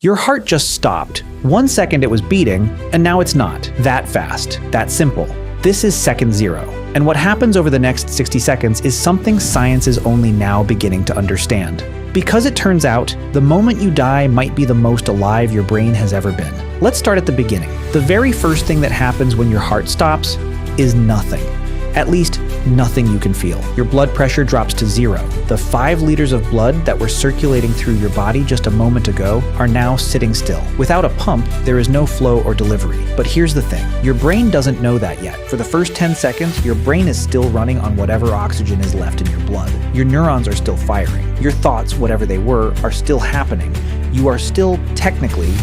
Your heart just stopped. 1 second it was beating, and now it's not. That fast. That simple. This is second zero. And what happens over the next 60 seconds is something science is only now beginning to understand. Because it turns out, the moment you die might be the most alive your brain has ever been. Let's start at the beginning. The very first thing that happens when your heart stops is nothing. At least, nothing you can feel. Your blood pressure drops to 0. The 5 liters of blood that were circulating through your body just a moment ago are now sitting still. Without a pump, there is no flow or delivery. But here's the thing. Your brain doesn't know that yet. For the first 10 seconds, your brain is still running on whatever oxygen is left in your blood. Your neurons are still firing. Your thoughts, whatever they were, are still happening. You are still, technically,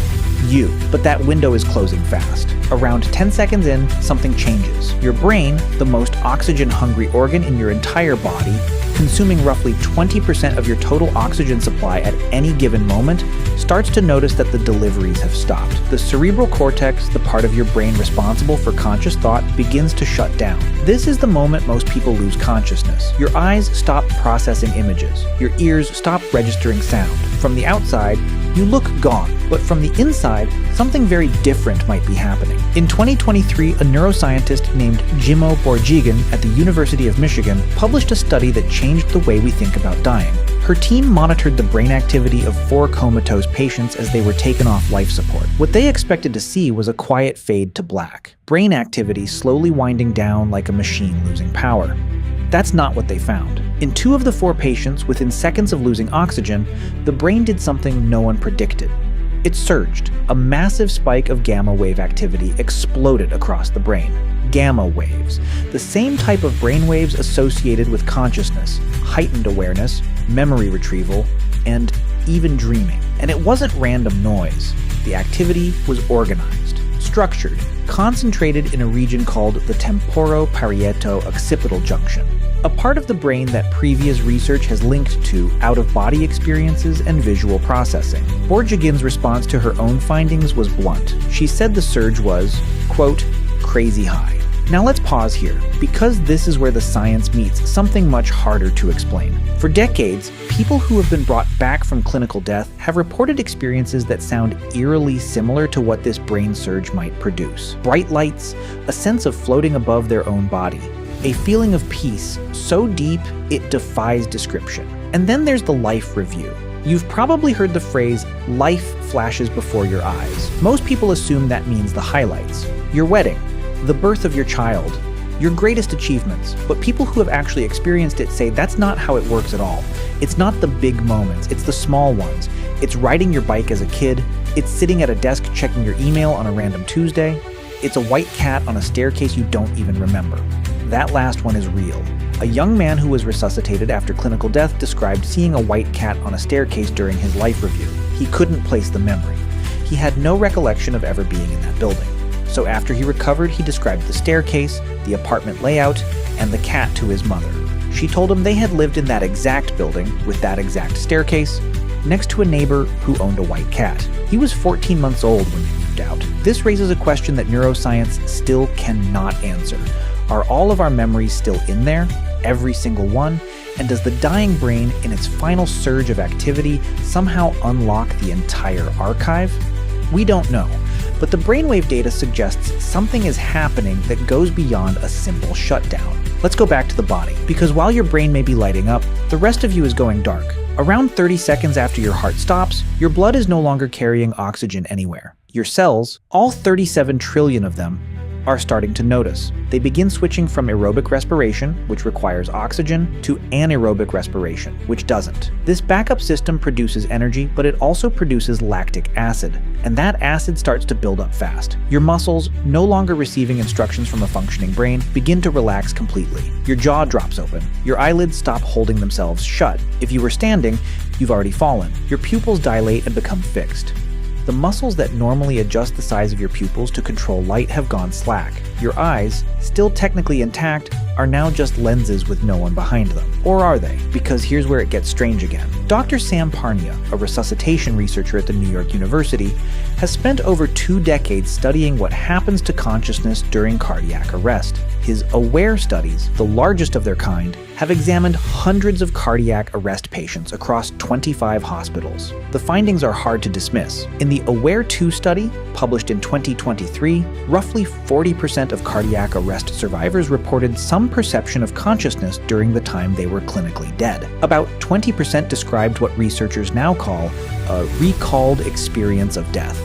you. But that window is closing fast. Around 10 seconds in, something changes. Your brain, the most oxygen-hungry organ in your entire body, consuming roughly 20% of your total oxygen supply at any given moment, starts to notice that the deliveries have stopped. The cerebral cortex, the part of your brain responsible for conscious thought, begins to shut down. This is the moment most people lose consciousness. Your eyes stop processing images. Your ears stop registering sound. From the outside, you look gone, but from the inside, something very different might be happening. In 2023, a neuroscientist named Jimo Borjigan at the University of Michigan published a study that changed the way we think about dying. Her team monitored the brain activity of 4 comatose patients as they were taken off life support. What they expected to see was a quiet fade to black, brain activity slowly winding down like a machine losing power. That's not what they found. In 2 of the 4 patients, within seconds of losing oxygen, the brain did something no one predicted. It surged. A massive spike of gamma wave activity exploded across the brain. Gamma waves, the same type of brain waves associated with consciousness, heightened awareness, memory retrieval, and even dreaming. And it wasn't random noise. The activity was organized, structured, concentrated in a region called the temporoparieto-occipital junction, a part of the brain that previous research has linked to out-of-body experiences and visual processing. Borjigan's response to her own findings was blunt. She said the surge was, quote, crazy high. Now let's pause here, because this is where the science meets something much harder to explain. For decades, people who have been brought back from clinical death have reported experiences that sound eerily similar to what this brain surge might produce. Bright lights, a sense of floating above their own body, a feeling of peace so deep it defies description. And then there's the life review. You've probably heard the phrase, life flashes before your eyes. Most people assume that means the highlights. Your wedding, the birth of your child, your greatest achievements. But people who have actually experienced it say that's not how it works at all. It's not the big moments, it's the small ones. It's riding your bike as a kid, it's sitting at a desk checking your email on a random Tuesday, it's a white cat on a staircase you don't even remember. That last one is real. A young man who was resuscitated after clinical death described seeing a white cat on a staircase during his life review. He couldn't place the memory. He had no recollection of ever being in that building. So after he recovered, he described the staircase, the apartment layout, and the cat to his mother. She told him they had lived in that exact building, with that exact staircase, next to a neighbor who owned a white cat. He was 14 months old when they moved out. This raises a question that neuroscience still cannot answer. Are all of our memories still in there? Every single one? And does the dying brain, in its final surge of activity, somehow unlock the entire archive? We don't know, but the brainwave data suggests something is happening that goes beyond a simple shutdown. Let's go back to the body, because while your brain may be lighting up, the rest of you is going dark. Around 30 seconds after your heart stops, your blood is no longer carrying oxygen anywhere. Your cells, all 37 trillion of them, are starting to notice. They begin switching from aerobic respiration, which requires oxygen, to anaerobic respiration, which doesn't. This backup system produces energy, but it also produces lactic acid, and that acid starts to build up fast. Your muscles, no longer receiving instructions from a functioning brain, begin to relax completely. Your jaw drops open. Your eyelids stop holding themselves shut. If you were standing, you've already fallen. Your pupils dilate and become fixed. The muscles that normally adjust the size of your pupils to control light have gone slack. Your eyes, still technically intact, are now just lenses with no one behind them. Or are they? Because here's where it gets strange again. Dr. Sam Parnia, a resuscitation researcher at the New York University, has spent over 2 decades studying what happens to consciousness during cardiac arrest. His AWARE studies, the largest of their kind, have examined hundreds of cardiac arrest patients across 25 hospitals. The findings are hard to dismiss. In the AWARE-2 study, published in 2023, roughly 40% of cardiac arrest survivors reported some perception of consciousness during the time they were clinically dead. About 20% described what researchers now call a recalled experience of death.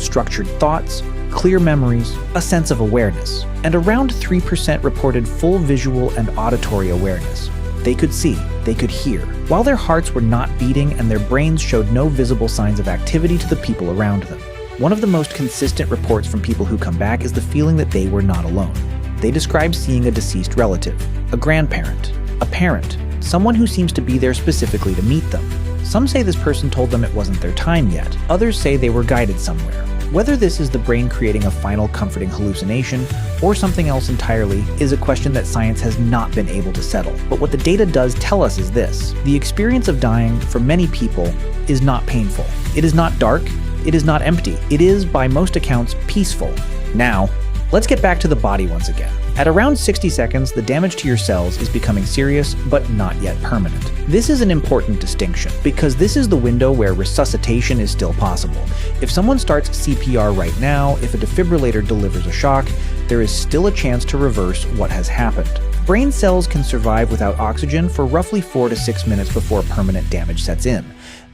Structured thoughts, clear memories, a sense of awareness, and around 3% reported full visual and auditory awareness. They could see, they could hear, while their hearts were not beating and their brains showed no visible signs of activity to the people around them. One of the most consistent reports from people who come back is the feeling that they were not alone. They describe seeing a deceased relative, a grandparent, a parent, someone who seems to be there specifically to meet them. Some say this person told them it wasn't their time yet. Others say they were guided somewhere. Whether this is the brain creating a final comforting hallucination or something else entirely is a question that science has not been able to settle. But what the data does tell us is this: the experience of dying for many people is not painful. It is not dark. It is not empty. It is, by most accounts, peaceful. Now, let's get back to the body once again. At around 60 seconds, the damage to your cells is becoming serious, but not yet permanent. This is an important distinction, because this is the window where resuscitation is still possible. If someone starts CPR right now, if a defibrillator delivers a shock, there is still a chance to reverse what has happened. Brain cells can survive without oxygen for roughly 4 to 6 minutes before permanent damage sets in.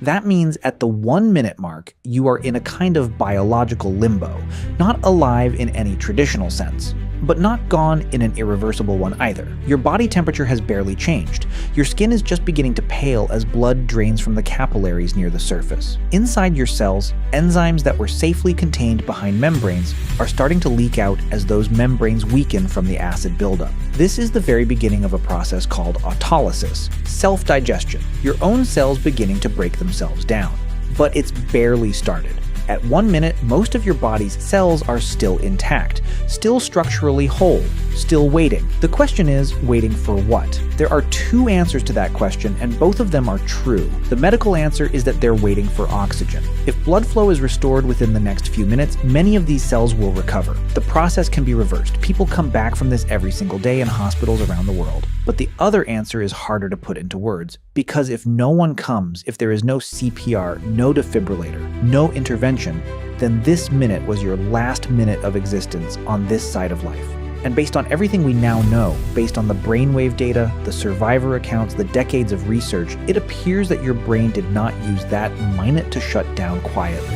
That means at the 1 minute mark, you are in a kind of biological limbo, not alive in any traditional sense, but not gone in an irreversible one either. Your body temperature has barely changed. Your skin is just beginning to pale as blood drains from the capillaries near the surface. Inside your cells, enzymes that were safely contained behind membranes are starting to leak out as those membranes weaken from the acid buildup. This is the very beginning of a process called autolysis, self-digestion, your own cells beginning to break themselves down. But it's barely started. At 1 minute, most of your body's cells are still intact, still structurally whole, still waiting. The question is, waiting for what? There are two answers to that question, and both of them are true. The medical answer is that they're waiting for oxygen. If blood flow is restored within the next few minutes, many of these cells will recover. The process can be reversed. People come back from this every single day in hospitals around the world. But the other answer is harder to put into words, because if no one comes, if there is no CPR, no defibrillator, no intervention, then this minute was your last minute of existence on this side of life. And based on everything we now know, based on the brainwave data, the survivor accounts, the decades of research, it appears that your brain did not use that minute to shut down quietly.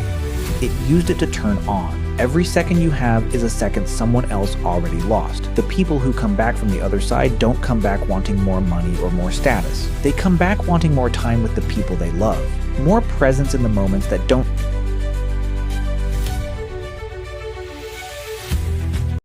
It used it to turn on. Every second you have is a second someone else already lost. The people who come back from the other side don't come back wanting more money or more status. They come back wanting more time with the people they love. More presence in the moments that don't